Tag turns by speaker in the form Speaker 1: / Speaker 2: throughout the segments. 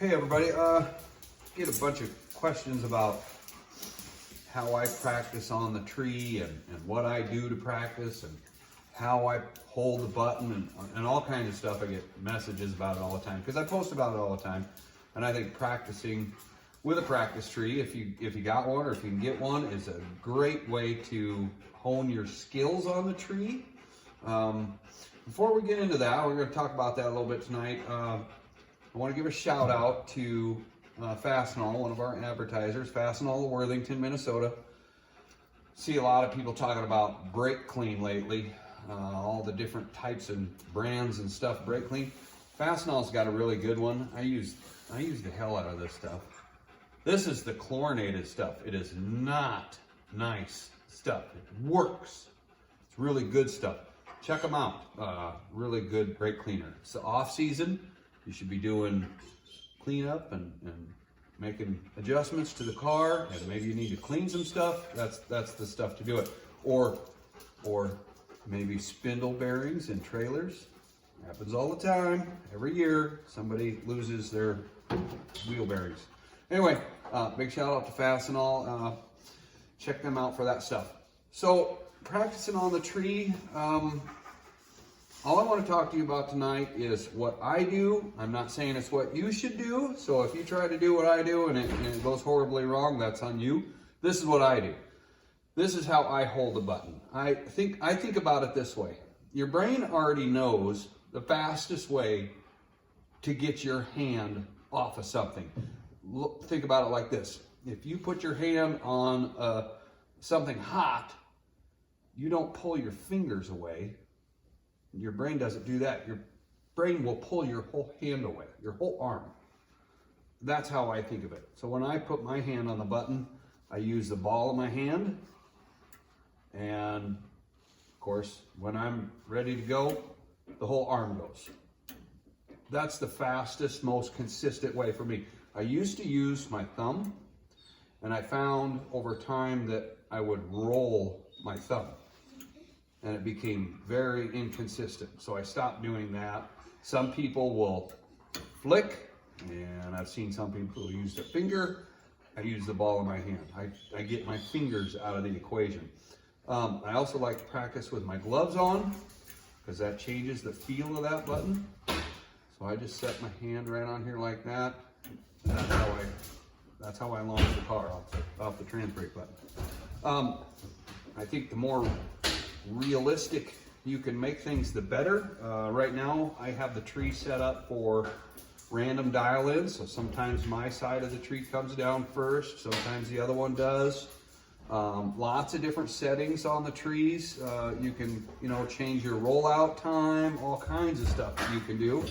Speaker 1: Hey everybody, get a bunch of questions about how I practice on the tree and what I do to practice and how I hold the button and all kinds of stuff. I get messages about it all the time because I post about it all the time. And I think practicing with a practice tree, if you got one or if you can get one, is a great way to hone your skills on the tree. Before we get into that, we're going to talk about that a little bit tonight. I want to give a shout out to Fastenal, one of our advertisers, Fastenal of Worthington, Minnesota. See a lot of people talking about brake clean lately, all the different types and brands and stuff, brake clean. Fastenal's got a really good one. I use the hell out of this stuff. This is the chlorinated stuff. It is not nice stuff. It works. It's really good stuff. Check them out. Really good brake cleaner. It's the off season. You should be doing cleanup and making adjustments to the car, and maybe you need to clean some stuff. That's the stuff to do it. Or maybe spindle bearings in trailers. Happens all the time. Every year somebody loses their wheel bearings. Anyway, big shout out to Fastenal. Check them out for that stuff. So practicing on the tree. All I want to talk to you about tonight is what I do. I'm not saying it's what you should do. So if you try to do what I do and it goes horribly wrong, that's on you. This is what I do. This is how I hold the button. I think about it this way. Your brain already knows the fastest way to get your hand off of something. Think about it like this. If you put your hand on something hot, you don't pull your fingers away. Your brain doesn't do that. Your brain will pull your whole hand away, your whole arm. That's how I think of it. So when I put my hand on the button, I use the ball of my hand. And of course, when I'm ready to go, the whole arm goes. That's the fastest, most consistent way for me. I used to use my thumb, and I found over time that I would roll my thumb. And it became very inconsistent. So I stopped doing that. Some people will flick, and I've seen some people use their finger. I use the ball of my hand. I get my fingers out of the equation. I also like to practice with my gloves on, because that changes the feel of that button. So I just set my hand right on here like that. And that's how I launch the car off the trans brake button. I think the more realistic you can make things, the better. Right now I have the tree set up for random dial-ins, so sometimes my side of the tree comes down first, sometimes the other one does. Lots of different settings on the trees. You can change your rollout time, all kinds of stuff you can do.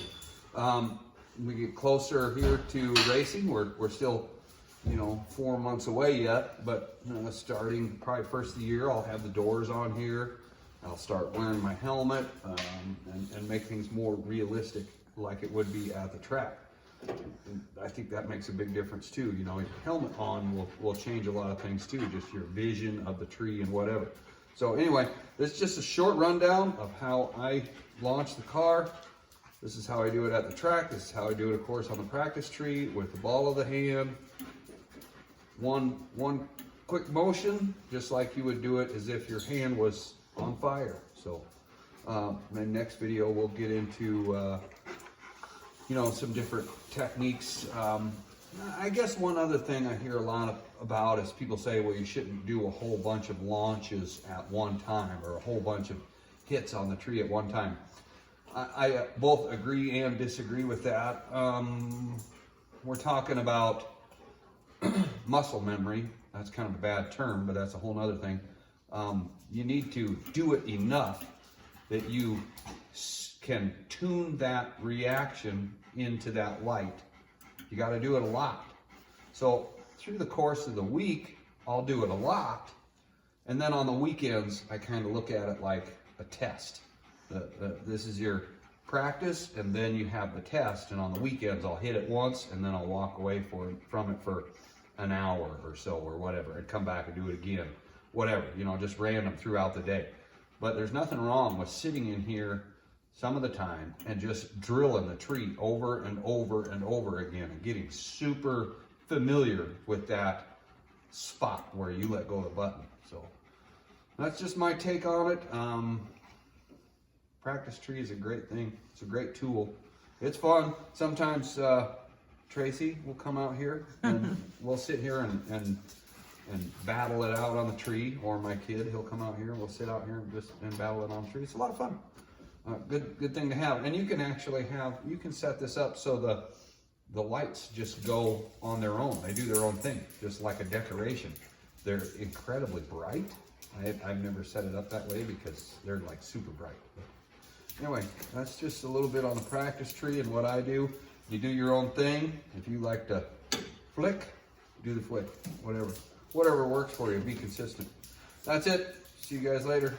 Speaker 1: We get closer here to racing. We're still 4 months away yet, but starting probably first of the year, I'll have the doors on here. I'll start wearing my helmet and make things more realistic like it would be at the track. And I think that makes a big difference too. Your helmet on will change a lot of things too, just your vision of the tree and whatever. So anyway, this is just a short rundown of how I launch the car. This is how I do it at the track. This is how I do it, of course, on the practice tree with the ball of the hand. One quick motion, just like you would do it as if your hand was on fire. So my next video we'll get into some different techniques. I guess one other thing I hear a lot about is people say, well, you shouldn't do a whole bunch of launches at one time or a whole bunch of hits on the tree at one time. I both agree and disagree with that. We're talking about muscle memory. That's kind of a bad term, but that's a whole other thing. You need to do it enough that you can tune that reaction into that light. You got to do it a lot. So through the course of the week, I'll do it a lot. And then on the weekends, I kind of look at it like a test. This is your practice, and then you have the test. And on the weekends, I'll hit it once, and then I'll walk away from it for an hour or so or whatever, and come back and do it again. Whatever, just random throughout the day. But there's nothing wrong with sitting in here some of the time and just drilling the tree over and over and over again and getting super familiar with that spot where you let go of the button. So that's just my take on it. Practice tree is a great thing. It's a great tool. It's fun. Sometimes Tracy will come out here and we'll sit here and battle it out on the tree, or my kid, he'll come out here and we'll sit out here and battle it on the tree. It's a lot of fun. Good thing to have. And you can actually you can set this up so the lights just go on their own. They do their own thing, just like a decoration. They're incredibly bright. I've never set it up that way because they're like super bright. But anyway, that's just a little bit on the practice tree and what I do. You do your own thing. If you like to flick, do the flick. Whatever works for you. Be consistent. That's it. See you guys later.